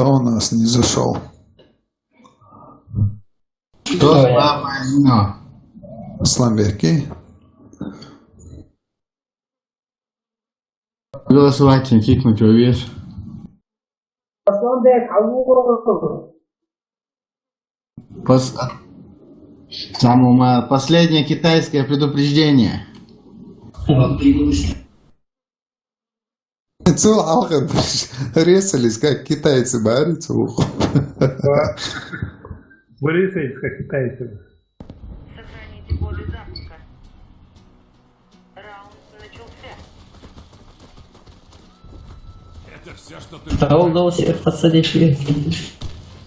Кто у нас не зашел? Кто слабое? Слабяки. Голосовать, кикнуть его вес. Самое последнее китайское предупреждение. Целый алхим резались, как китайцы борются. Вы резались, как китайцы. Сохраните коды запуска. Раунд начался. Это все, что ты... Трогал всех посадить.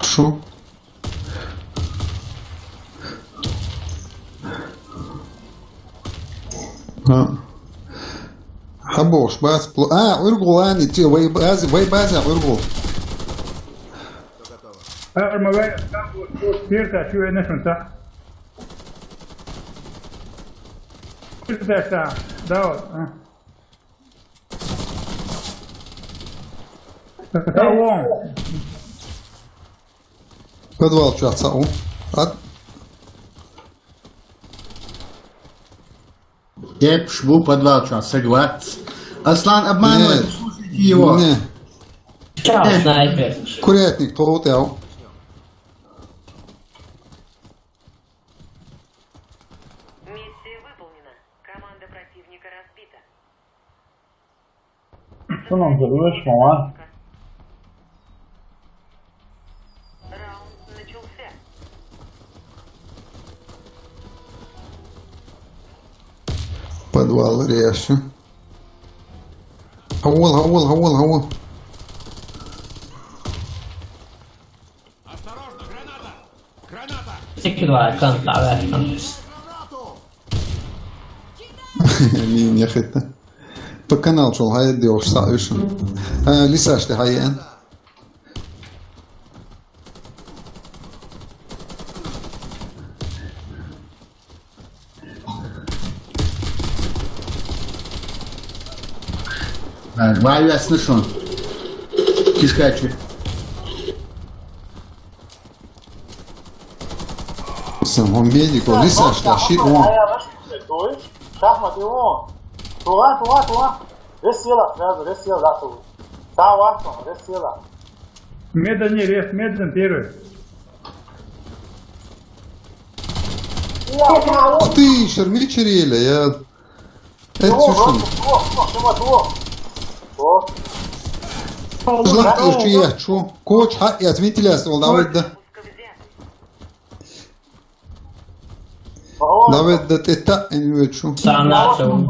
Шо? حبوش بس ارجو يعني وي بازع ارجو Армавай, спирта, чего не шунта. Спирта, да вот. Кого? подвал часу. Я шву подвал час, согласен. Аслан обманывает, слушайте его. Не. Чао, снайпер. Курятник толотел. Миссия выполнена. Команда противника разбита. Что нам взорвешь, мама? Раунд начался. Подвал резче. Хавол. Осторожно, граната! Граната! Секунду, контакт. مين يا خدنا بقنال شو هاي دي وش صايش لسه اشتي هاي ان Ваю я слышу. Кишкачи. سمهم بيديكو لسه اشتي شيء وان شахматы он. Туа. Ресила, да, ту. Сава, ресила. Медленнее, рез, медленно первый. Ух ты, шармичерели, я... Это слушай. Жлак, что я, что? Коч, я отметили, давай, да. Давай, да, ты так, я не вижу, что. Сам начал.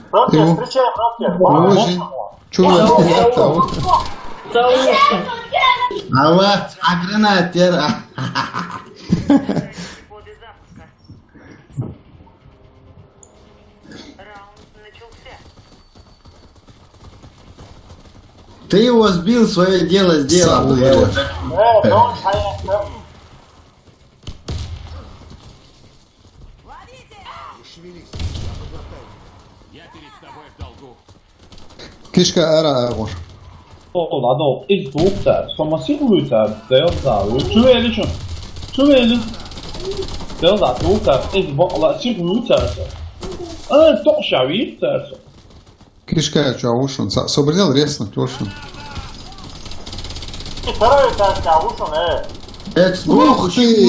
Против, встречай, против. Очень. Что вы это? А вот, а гранатер. Коды запуска. Раунд начался. Ты его сбил, свое дело сделал. Don't try Я перед тобой в долгу. Kishka ära ägor. Lade opp i stort där. Som man ser ut där. Det är där. Joelho. Det är där. Stort där. Det var alla ser ut där. Toch شعبي där. Kishka чавушин. Собрал ресно тошин. Второй этаж, а ушел, Ух ты!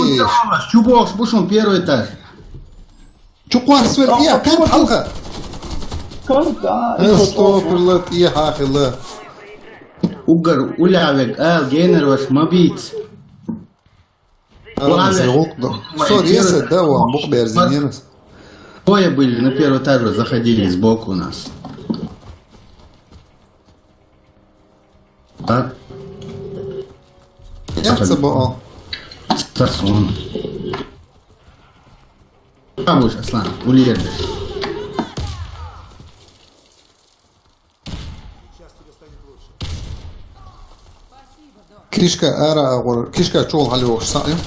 Чубок, спушим первый этаж. Чуквар свел, я, كم حلقة؟ Kanka. استغفر يا حاخي الله. Угар, улявек, гейнер ваш, мобиц. Что, резать, да, вам, бог берзинерос. Двое были на первый этаж, заходили сбоку у нас. Так? Я забыл. Аслан. Бабуш, Аслан, улиердеш. Кишка ära ägor. Kishka чол халёш саим.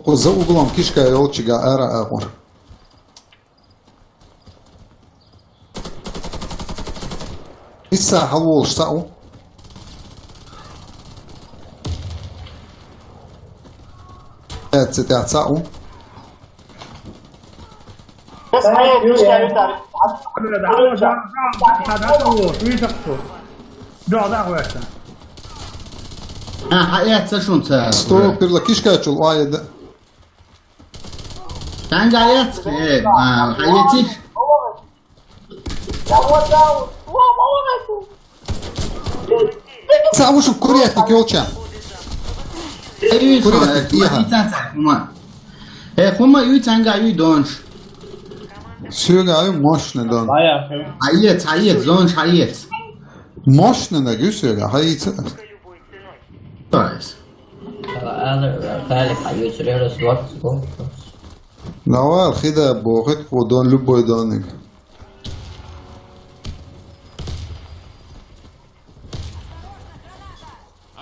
За углом кишка елчига ära ägor. لسه حول ساعو تاع ساعو اسمه ايه مش لاقي تعرف حقيقة سشون ستو بيرلا كيش كاتشو وايد كان قاعد ايه ما حقيقتي ساعو شو كورياتك يوتشا Kuma yutanga yudonch. Söyle ماشنا دون Bayağı şey. Hayet, zonch hayet. ماشنا ده جسر هاي любой ценой. Toys. فعلك حيوتر يرس وقت لا الخدا بوقت ودون لبو دونك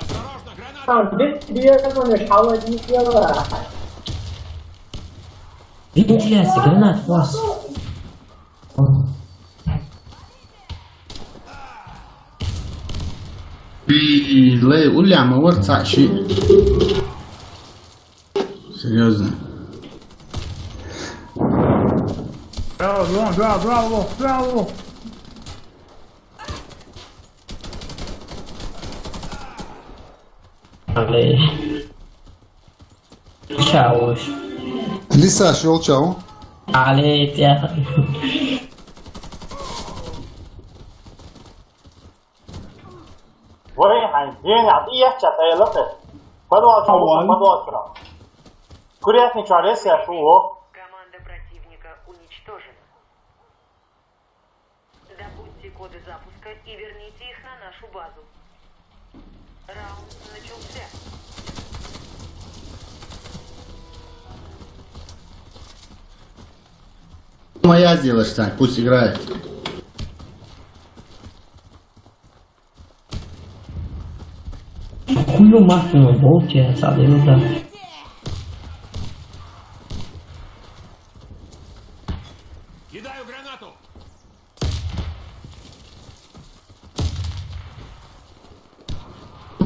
Осторожно, граната! Вентиляция, гранат, вас. Лей, уляма, ворца, щи. Серьезно. Браво! عليه شاوش لسه شغل شو عليك يا أخي وين حيدين عطيه شتاي لطف فدوا طبعاً. فدوا كورياتني чарес я шо Команда противника уничтожена. Добудьте коды запуска и верните их на нашу базу. Раунд начался. Моя сделаешь так, пусть играет. كله ماكينو بوت يا صديقي ده Кидаю гранату!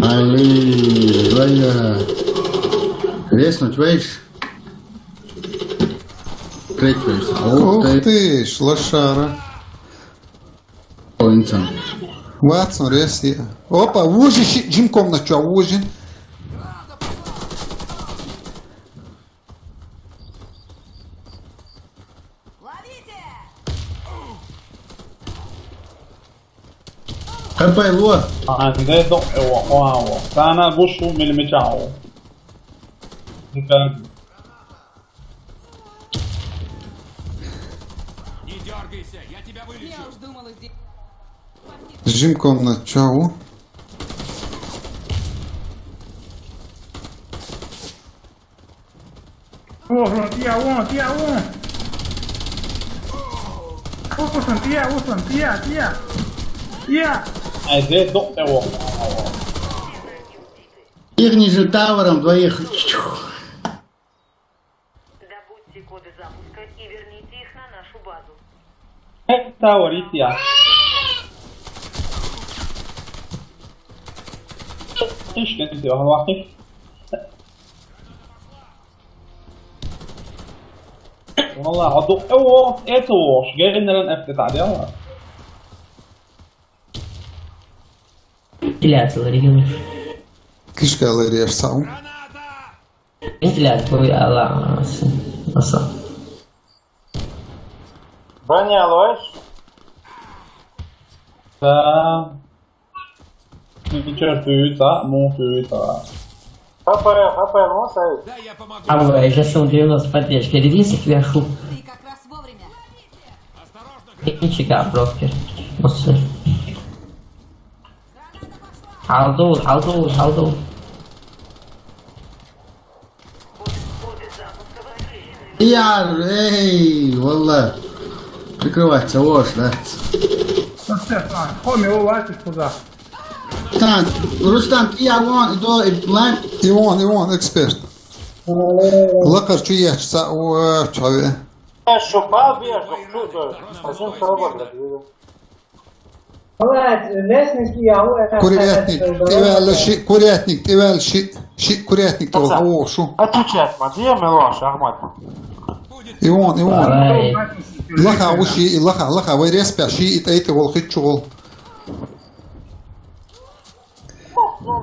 Али, Валя. Резнуть, видишь? Крикаешь. Ух ух ты. ты ж лошара Концом. Ватсон реси опа ужи Джим комнату ужи ХП ло. عنده دق واو كان غشو من المجاو كان Не дергайся, я тебя вылечу! Джим комнату عنده دق واو Их ниже тавером двоих. Добудьте коды запуска и верните их на нашу базу. حتى وريت يا ايش كنت واحد والله عضو اوه اتوش جاي لنا لن افتت عليها вентиляция ларигами كيش قال لي ساعو вентиляция твой алла аса броня лоиш ف Ничего фьюта, му фьюта. ХП, ну сай. Да, я помогу! а я сейчас 90 поддержки редисы кверху Ты как раз вовремя. Осторожно, и чека брокер Халдул Коды запуска подключены. Я, эй, валла. Прикрывайся, ложь, да. Рустам, я вон, до, лайм. ايوان اكسبيرت لقر شو يحش ساعو شو Шупа бьешь, шутер. Один коробок, блядь. Курятник, курятник того хорошо. Отвечать, Матвей Милош, Ахмат. И он. Ай, Лаха уши, лаха, вы респя, ши, и тайты вол хитчувол.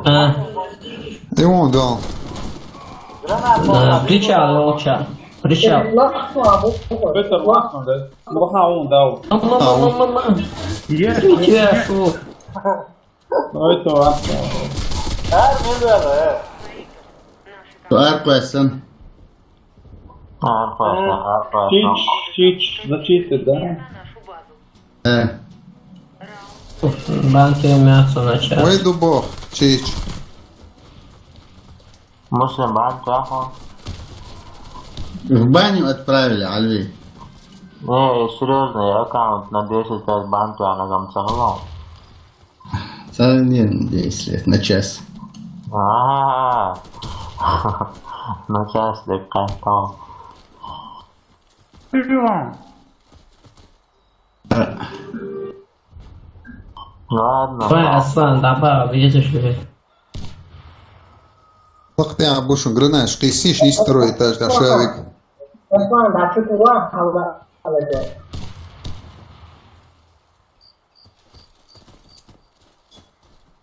а, И он дал. Причал, волча. Причал. Peter Watson, да? Лоха он дал. Мама. Квяшу. Ну, это Watson. Арпасан. Чич, зачистить, да? На нашу базу. Банки мясо на час. Ой, дубов, чич. Муслим Бантахо. В баню отправили, Альви. Не, серьезно, я аккаунт на 10 лет Банту на Гамцахлом. Не 10 лет, на час. На час лет как-то. Ладно. Давай, Аслан, добавь, видишь ли. Лах ты обушен, гранаш, ты сишь не строит, аж да шавик.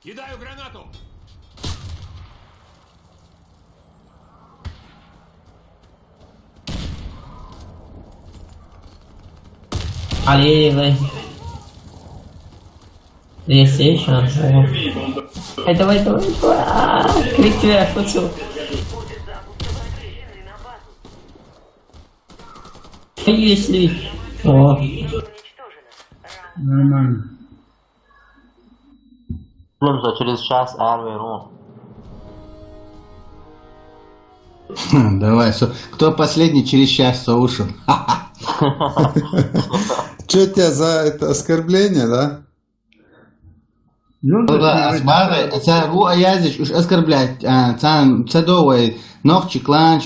Кидаю гранату. Аллей. Есть шанс. Ай, давай. Крик тебя, шучу. Если... О. Нормально. За через час Арверу. Давай, кто последний через час ушел? Че тебя за это оскорбление, да? Це ру аязиш уж оскорблять, це довгий ногчик, ланч,